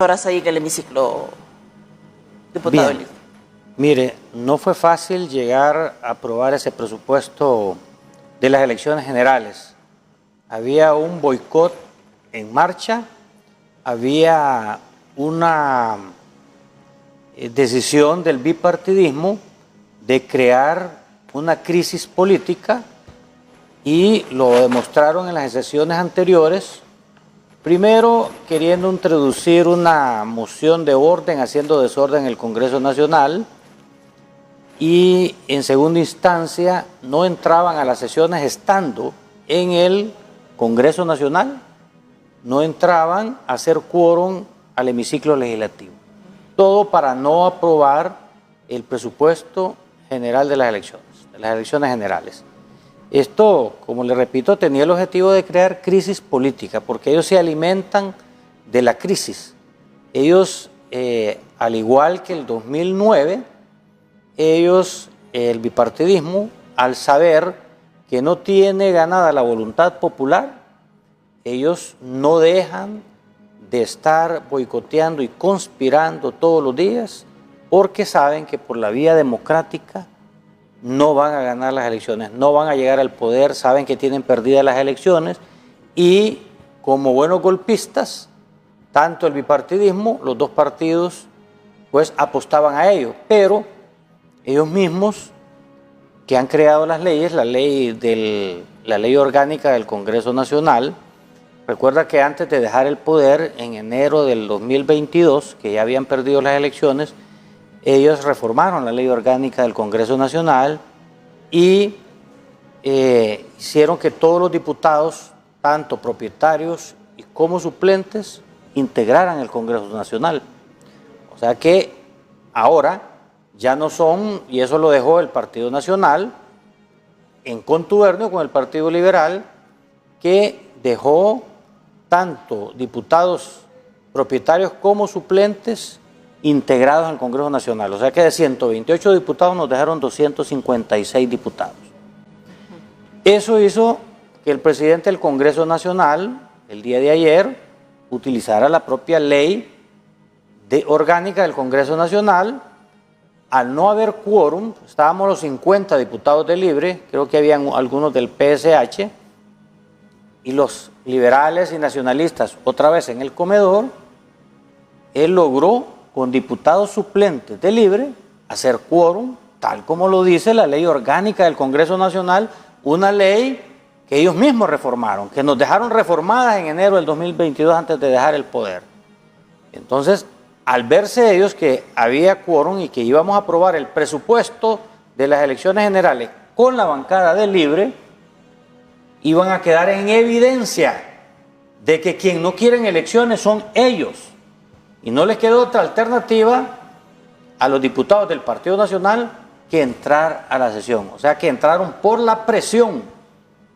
horas ahí en el hemiciclo, diputado Bien. Libre. Mire, no fue fácil llegar a aprobar ese presupuesto de las elecciones generales. Había un boicot en marcha, había una decisión del bipartidismo de crear una crisis política y lo demostraron en las sesiones anteriores. Primero, queriendo introducir una moción de orden, haciendo desorden en el Congreso Nacional, y en segunda instancia no entraban a las sesiones estando en el Congreso Nacional, no entraban a hacer quórum al hemiciclo legislativo. Todo para no aprobar el presupuesto general de las elecciones generales. Esto, como le repito, tenía el objetivo de crear crisis política, porque ellos se alimentan de la crisis. Ellos, al igual que el 2009, el bipartidismo, al saber que no tiene ganada la voluntad popular, ellos no dejan de estar boicoteando y conspirando todos los días, porque saben que por la vía democrática no van a ganar las elecciones, no van a llegar al poder, saben que tienen perdidas las elecciones y como buenos golpistas, tanto el bipartidismo, los dos partidos, pues apostaban a ello, pero ellos mismos que han creado las leyes, la ley orgánica del Congreso Nacional, recuerda que antes de dejar el poder en enero del 2022, que ya habían perdido las elecciones, ellos reformaron la ley orgánica del Congreso Nacional y hicieron que todos los diputados, tanto propietarios como suplentes, integraran el Congreso Nacional. O sea que ahora ya no son, y eso lo dejó el Partido Nacional, en contubernio con el Partido Liberal, que dejó tanto diputados propietarios como suplentes integrados en el Congreso Nacional. O sea que de 128 diputados nos dejaron 256 diputados. Eso hizo que el presidente del Congreso Nacional, el día de ayer, utilizara la propia ley orgánica del Congreso Nacional. Al no haber quórum, estábamos los 50 diputados de Libre, creo que habían algunos del PSH, y los liberales y nacionalistas otra vez en el comedor. Él logró con diputados suplentes de Libre hacer quórum, tal como lo dice la ley orgánica del Congreso Nacional, una ley que ellos mismos reformaron, que nos dejaron reformadas en enero del 2022 antes de dejar el poder. Entonces, al verse ellos que había quórum y que íbamos a aprobar el presupuesto de las elecciones generales con la bancada de Libre, iban a quedar en evidencia de que quien no quieren elecciones son ellos. Y no les quedó otra alternativa a los diputados del Partido Nacional que entrar a la sesión. O sea que entraron por la presión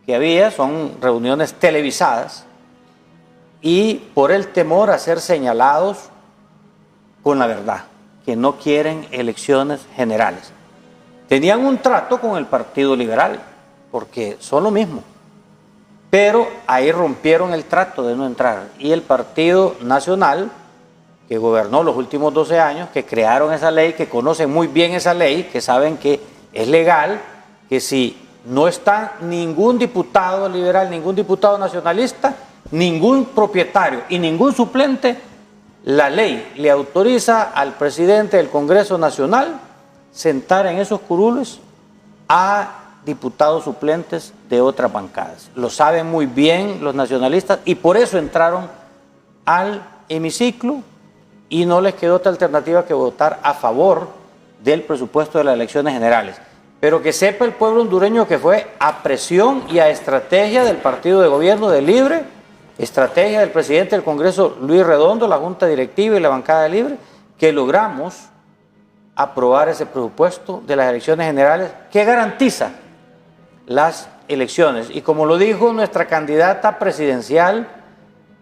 que había, son reuniones televisadas, y por el temor a ser señalados con la verdad, que no quieren elecciones generales. Tenían un trato con el Partido Liberal, porque son lo mismo, pero ahí rompieron el trato de no entrar. Y el Partido Nacional, que gobernó los últimos 12 años, que crearon esa ley, que conocen muy bien esa ley, que saben que es legal, que si no está ningún diputado liberal, ningún diputado nacionalista, ningún propietario y ningún suplente, la ley le autoriza al presidente del Congreso Nacional sentar en esos curules a diputados suplentes de otras bancadas. Lo saben muy bien los nacionalistas y por eso entraron al hemiciclo y no les quedó otra alternativa que votar a favor del presupuesto de las elecciones generales. Pero que sepa el pueblo hondureño que fue a presión y a estrategia del partido de gobierno de Libre, estrategia del presidente del Congreso Luis Redondo, la Junta Directiva y la bancada de Libre, que logramos aprobar ese presupuesto de las elecciones generales que garantiza las elecciones. Y como lo dijo nuestra candidata presidencial,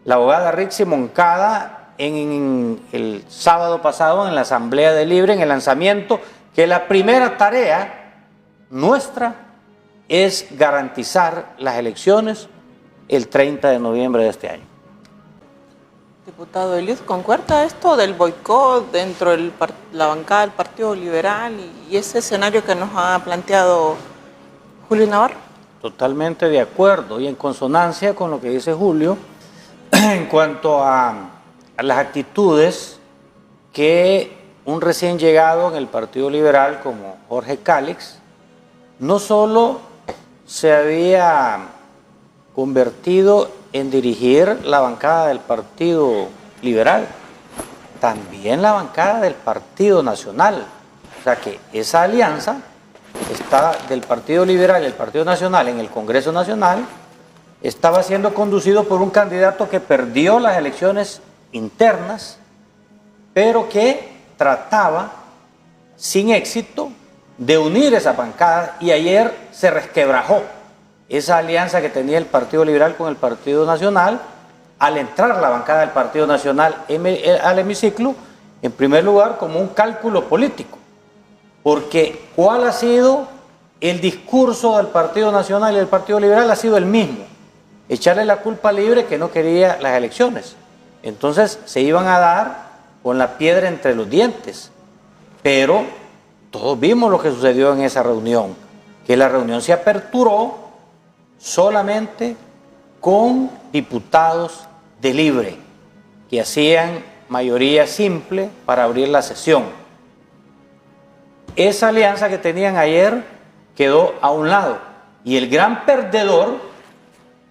la abogada Rixi Moncada, en el sábado pasado en la Asamblea de Libre, en el lanzamiento, que la primera tarea nuestra es garantizar las elecciones el 30 de noviembre de este año. Diputado Eliud, ¿concuerda esto del boicot dentro de la bancada del Partido Liberal y ese escenario que nos ha planteado Julio Navarro? Totalmente de acuerdo y en consonancia con lo que dice Julio en cuanto a las actitudes que un recién llegado en el Partido Liberal como Jorge Cálix no solo se había convertido en dirigir la bancada del Partido Liberal, también la bancada del Partido Nacional. O sea que esa alianza está del Partido Liberal y el Partido Nacional en el Congreso Nacional estaba siendo conducido por un candidato que perdió las elecciones internas, pero que trataba sin éxito de unir esa bancada y ayer se resquebrajó esa alianza que tenía el Partido Liberal con el Partido Nacional al entrar la bancada del Partido Nacional al hemiciclo, en primer lugar como un cálculo político, porque ¿cuál ha sido el discurso del Partido Nacional y del Partido Liberal? Ha sido el mismo, echarle la culpa Libre que no quería las elecciones. Entonces se iban a dar con la piedra entre los dientes, pero todos vimos lo que sucedió en esa reunión, que la reunión se aperturó solamente con diputados de Libre, que hacían mayoría simple para abrir la sesión. Esa alianza que tenían ayer quedó a un lado, y el gran perdedor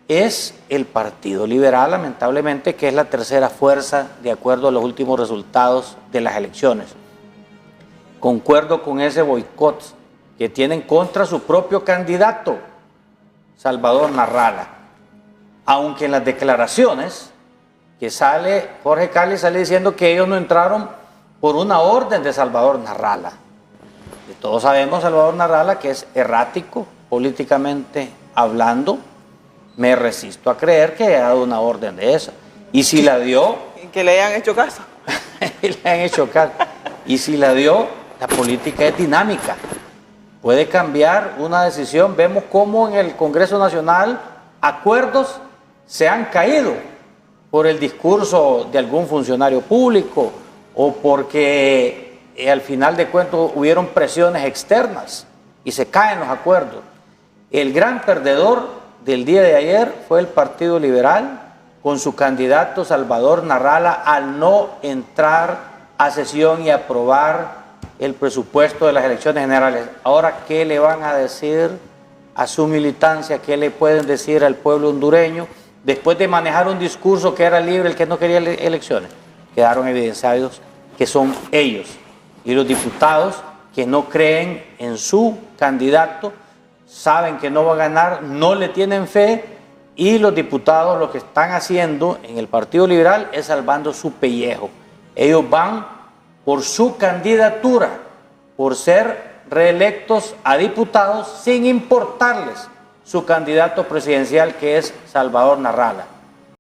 es el Partido Liberal, lamentablemente, que es la tercera fuerza de acuerdo a los últimos resultados de las elecciones. Concuerdo con ese boicot que tienen contra su propio candidato, Salvador Narrala, aunque en las declaraciones que sale Jorge Cálix sale diciendo que ellos no entraron por una orden de Salvador Narrala. Y todos sabemos Salvador Narrala que es errático políticamente hablando. Me resisto a creer que haya dado una orden de esa. Y si la dio... Que le hayan hecho caso. Le han hecho caso. Y si la dio, la política es dinámica. Puede cambiar una decisión. Vemos cómo en el Congreso Nacional acuerdos se han caído por el discurso de algún funcionario público o porque al final de cuentas hubieron presiones externas y se caen los acuerdos. El gran perdedor del día de ayer fue el Partido Liberal con su candidato Salvador Narrala al no entrar a sesión y aprobar el presupuesto de las elecciones generales. Ahora, ¿qué le van a decir a su militancia? ¿Qué le pueden decir al pueblo hondureño? Después de manejar un discurso que era libre, el que no quería elecciones, quedaron evidenciados que son ellos. Y los diputados que no creen en su candidato, saben que no va a ganar, no le tienen fe, y los diputados lo que están haciendo en el Partido Liberal es salvando su pellejo. Ellos van por su candidatura, por ser reelectos a diputados sin importarles su candidato presidencial, que es Salvador Narrala.